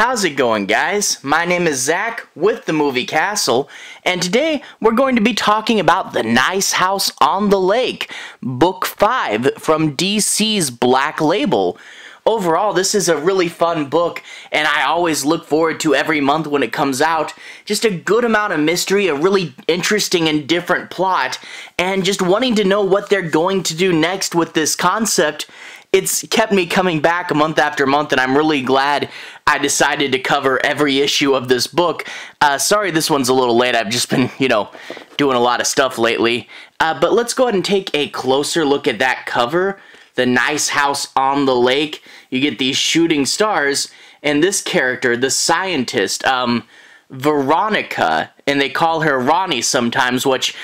How's it going, guys? My name is Zach with the Movie Castle, and today we're going to be talking about The Nice House on the Lake, Book 5 from DC's Black Label. Overall, this is a really fun book, and I always look forward to every month when it comes out. Just a good amount of mystery, a really interesting and different plot, and just wanting to know what they're going to do next with this concept. It's kept me coming back month after month, and I'm really glad I decided to cover every issue of this book. Sorry this one's a little late. I've just been, doing a lot of stuff lately. But let's go ahead and take a closer look at that cover. The Nice House on the Lake. You get these shooting stars, and this character, the scientist, Veronica, and they call her Ronnie sometimes, which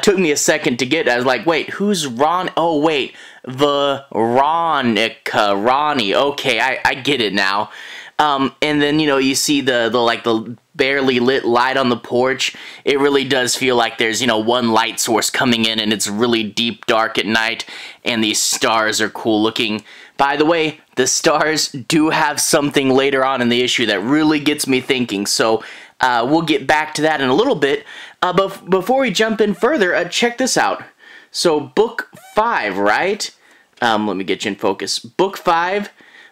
took me a second to get. I was like, wait, who's Ron? Oh, wait, Veronica, Ronnie. Okay, I get it now. And then, you see the barely lit light on the porch. It really does feel like there's, one light source coming in, and it's really deep dark at night, and these stars are cool looking. By the way, the stars do have something later on in the issue that really gets me thinking, so we'll get back to that in a little bit. But before we jump in further, check this out. So, Book 5, right? Let me get you in focus. Book 5,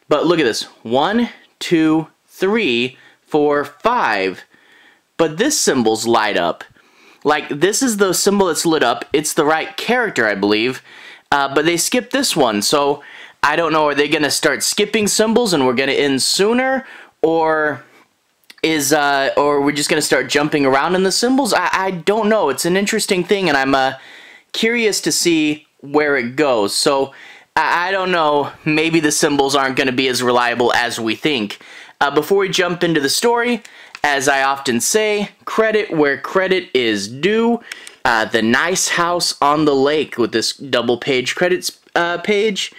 but look at this. 1, 2, 3, 4, 5. But this symbol's light up. Like, this is the symbol that's lit up. It's the right character, I believe. But they skipped this one, so I don't know. Are they going to start skipping symbols and we're going to end sooner? Or or we're just going to start jumping around in the symbols? I don't know. It's an interesting thing, and I'm curious to see where it goes. So, I don't know. Maybe the symbols aren't going to be as reliable as we think. Before we jump into the story, as I often say, credit where credit is due. The Nice House on the Lake with this double-page credits page.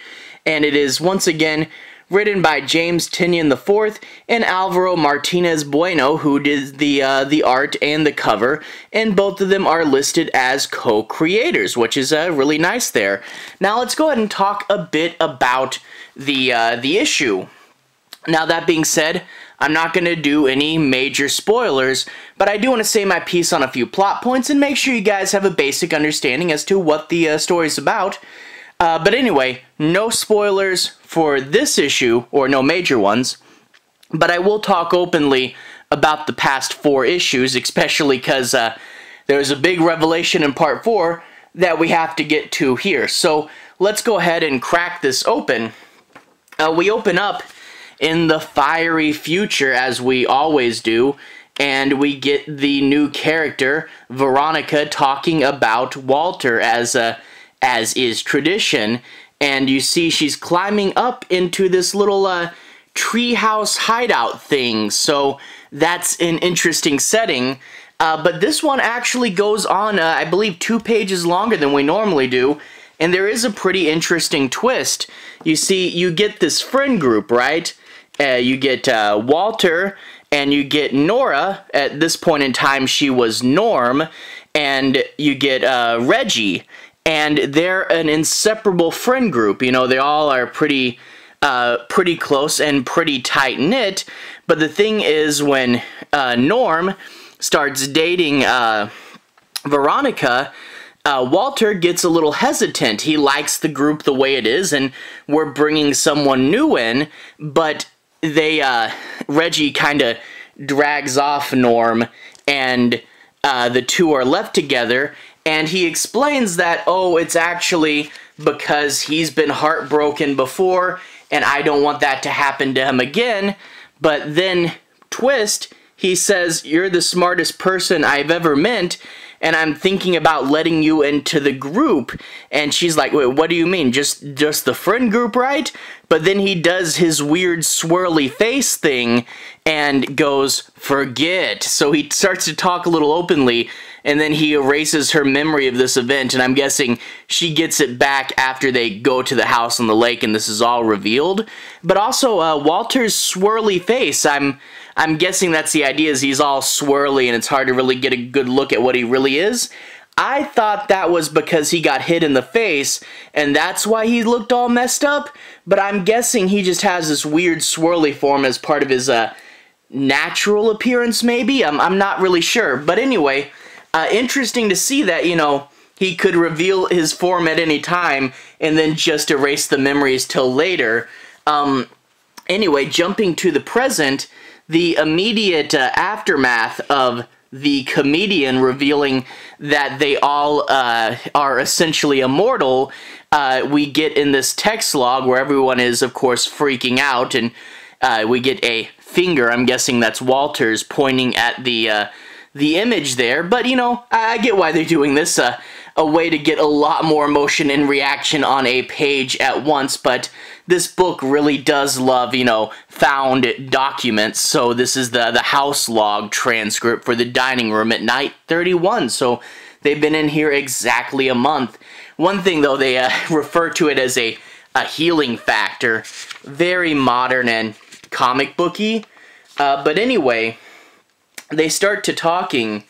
And it is, once again, written by James Tynion IV and Alvaro Martinez Bueno, who did the art and the cover, and both of them are listed as co-creators, which is really nice there. Now let's go ahead and talk a bit about the issue. Now that being said, I'm not going to do any major spoilers, but I do want to say my piece on a few plot points and make sure you guys have a basic understanding as to what the story's about. But anyway, no spoilers for this issue, or no major ones, but I will talk openly about the past 4 issues, especially because there's a big revelation in Part 4 that we have to get to here. So let's go ahead and crack this open. We open up in the fiery future, as we always do, and we get the new character, Veronica, talking about Walter as is tradition, and you see she's climbing up into this little treehouse hideout thing, so that's an interesting setting. But this one actually goes on, I believe, 2 pages longer than we normally do, and there is a pretty interesting twist. You see, you get this friend group, right? You get Walter, and you get Nora. At this point in time, she was Norm, and you get Reggie. And they're an inseparable friend group. They all are pretty close and pretty tight-knit. But the thing is, when Norm starts dating Veronica, Walter gets a little hesitant. He likes the group the way it is, and we're bringing someone new in, but Reggie kind of drags off Norm, and the two are left together. And he explains that, oh, it's actually because he's been heartbroken before, and I don't want that to happen to him again. But then, twist, he says, you're the smartest person I've ever met, and I'm thinking about letting you into the group. And she's like, wait, what do you mean? Just the friend group, right? But then he does his weird swirly face thing and goes, forget. So he starts to talk a little openly, and then he erases her memory of this event, and I'm guessing she gets it back after they go to the house on the lake and this is all revealed. But also, Walter's swirly face, I'm guessing that's the idea, is he's all swirly and it's hard to really get a good look at what he really is. I thought that was because he got hit in the face, and that's why he looked all messed up, but I'm guessing he just has this weird swirly form as part of his natural appearance, maybe? I'm not really sure. But anyway, interesting to see that, you know, he could reveal his form at any time and then just erase the memories till later. Anyway, jumping to the present, the immediate aftermath of the comedian revealing that they all are essentially immortal, we get in this text log where everyone is, of course, freaking out, and we get a finger, I'm guessing that's Walter's, pointing at the image there. But, you know, I get why they're doing this, a way to get a lot more emotion and reaction on a page at once. But this book really does love, you know, found documents. So this is the house log transcript for the dining room at night 31. So they've been in here exactly a month. One thing, though, they refer to it as a healing factor. Very modern and comic booky. But anyway, they start to talking,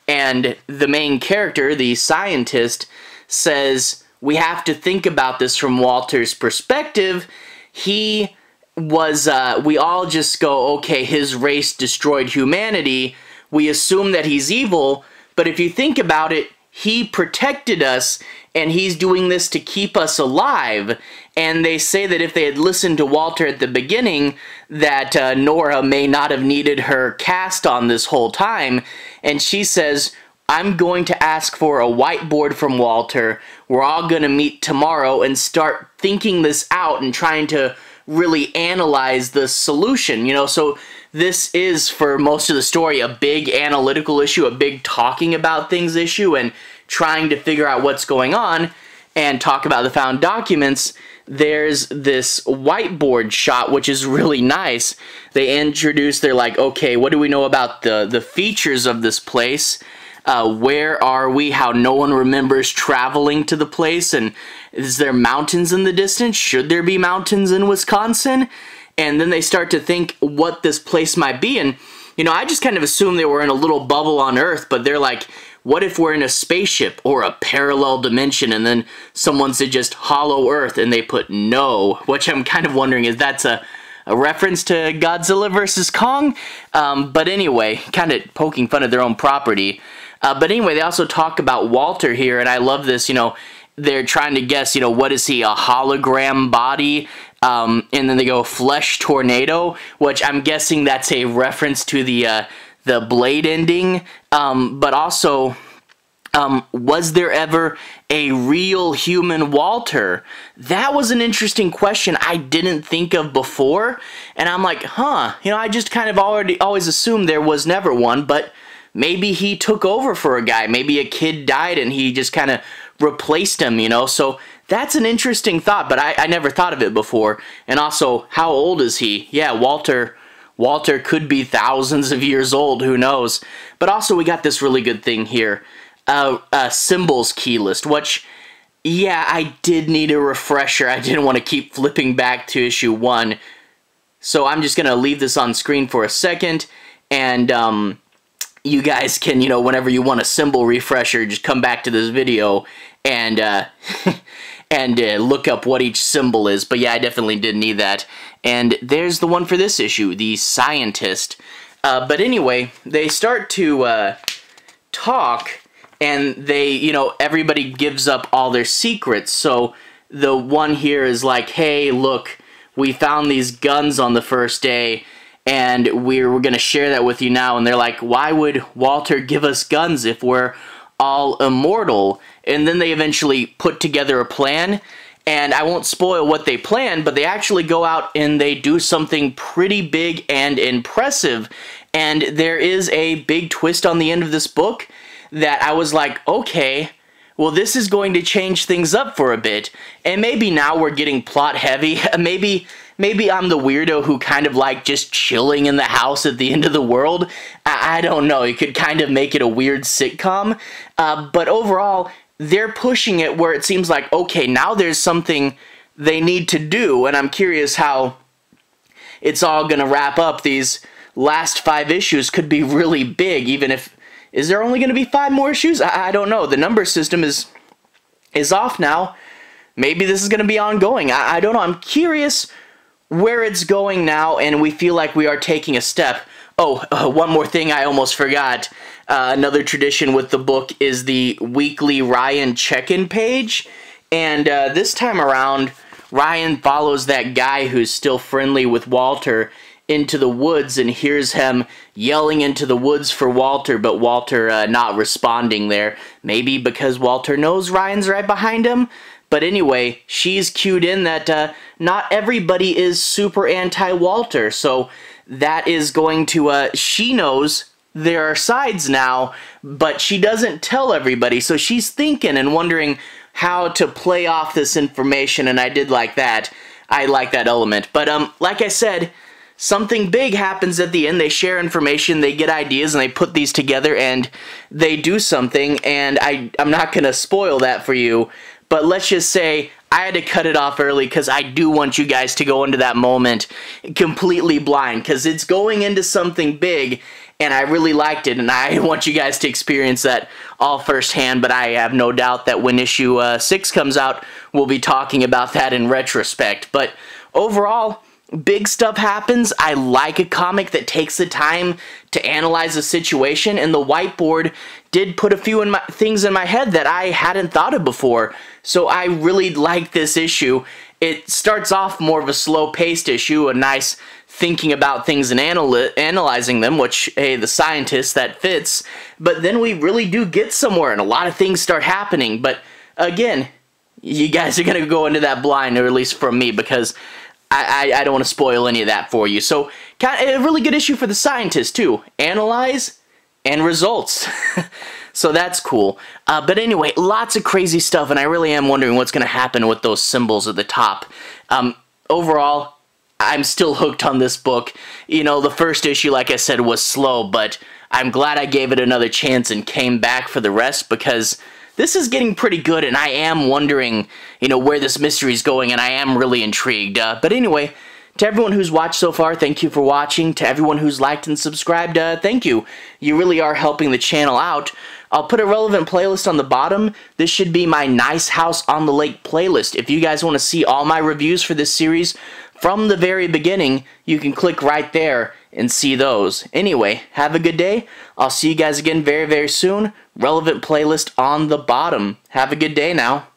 and the main character, the scientist, says, we have to think about this from Walter's perspective. He was, we all just go, okay, his race destroyed humanity. We assume that he's evil, but if you think about it, he protected us, and he's doing this to keep us alive. And they say that if they had listened to Walter at the beginning, that Nora may not have needed her cast on this whole time. And she says, I'm going to ask for a whiteboard from Walter. We're all going to meet tomorrow and start thinking this out and trying to really analyze the solution. You know, so this is, for most of the story, a big analytical issue, a big talking about things issue, and trying to figure out what's going on and talk about the found documents. There's this whiteboard shot, which is really nice. They introduce, they're like, okay, what do we know about the features of this place? Where are we? How no one remembers traveling to the place, and is there mountains in the distance? Should there be mountains in Wisconsin? And then they start to think what this place might be, and, you know, I just kind of assumed they were in a little bubble on Earth, but they're like, what if we're in a spaceship or a parallel dimension? And then someone said just hollow Earth, and they put no, which I'm kind of wondering if that's a reference to Godzilla vs. Kong. But anyway, kind of poking fun at their own property. But anyway, they also talk about Walter here, and I love this, you know, they're trying to guess, you know, what is he, a hologram body? And then they go flesh tornado, which I'm guessing that's a reference to the blade ending. But also, was there ever a real human Walter? That was an interesting question I didn't think of before, and I'm like, huh, you know, I just kind of always assumed there was never one, but maybe he took over for a guy. Maybe a kid died and he just kind of replaced him, you know? So that's an interesting thought, but I never thought of it before. And also, how old is he? Yeah, Walter could be thousands of years old, who knows? But also, we got this really good thing here. Symbols key list, which, yeah, I did need a refresher. I didn't want to keep flipping back to issue 1. So I'm just going to leave this on screen for a second, and you guys can, you know, whenever you want a symbol refresher, just come back to this video and look up what each symbol is. But yeah, I definitely did need that. And there's the one for this issue, the scientist. But anyway, they start to talk, and they, you know, everybody gives up all their secrets. So the one here is like, hey, look, we found these guns on the first day, and we're going to share that with you now. And they're like, why would Walter give us guns if we're all immortal? And then they eventually put together a plan, and I won't spoil what they plan, but they actually go out and they do something pretty big and impressive. And there is a big twist on the end of this book that I was like, okay, well, this is going to change things up for a bit. And maybe now we're getting plot heavy. Maybe I'm the weirdo who kind of like just chilling in the house at the end of the world. I don't know. You could kind of make it a weird sitcom. But overall, they're pushing it where it seems like, okay, now there's something they need to do. And I'm curious how it's all going to wrap up. These last 5 issues could be really big, even if... Is there only going to be 5 more issues? I don't know. The number system is off now. Maybe this is going to be ongoing. I don't know. I'm curious where it's going now, and we feel like we are taking a step. Oh, one more thing I almost forgot. Another tradition with the book is the weekly Ryan check-in page. And this time around, Ryan follows that guy who's still friendly with Walter into the woods and hears him yelling into the woods for Walter, but Walter not responding there. Maybe because Walter knows Ryan's right behind him? But anyway, she's cued in that not everybody is super anti-Walter, so that is going to, she knows there are sides now, but she doesn't tell everybody, so she's thinking and wondering how to play off this information, and I did like that. I like that element. But, like I said, something big happens at the end. They share information, they get ideas, and they put these together, and they do something, and I'm not going to spoil that for you, but let's just say I had to cut it off early because I do want you guys to go into that moment completely blind, because it's going into something big, and I really liked it, and I want you guys to experience that all firsthand. But I have no doubt that when issue 6 comes out, we'll be talking about that in retrospect. But overall, big stuff happens. I like a comic that takes the time to analyze a situation, and the whiteboard did put a few things in my head that I hadn't thought of before. So I really like this issue. It starts off more of a slow-paced issue, a nice thinking about things and analyzing them, which, hey, the scientist, that fits. But then we really do get somewhere, and a lot of things start happening. But again, you guys are going to go into that blind, or at least from me, because I don't want to spoil any of that for you. So, a really good issue for the scientist, too. Analyze and results. So that's cool. But anyway, lots of crazy stuff, and I really am wondering what's going to happen with those symbols at the top. Overall, I'm still hooked on this book. You know, the first issue, like I said, was slow, but I'm glad I gave it another chance and came back for the rest, because this is getting pretty good, and I am wondering, you know, where this mystery is going, and I am really intrigued. But anyway, to everyone who's watched so far, thank you for watching. To everyone who's liked and subscribed, thank you. You really are helping the channel out. I'll put a relevant playlist on the bottom. This should be my Nice House on the Lake playlist. If you guys want to see all my reviews for this series from the very beginning, you can click right there and see those. Anyway, have a good day. I'll see you guys again very, very soon. Relevant playlist on the bottom. Have a good day now.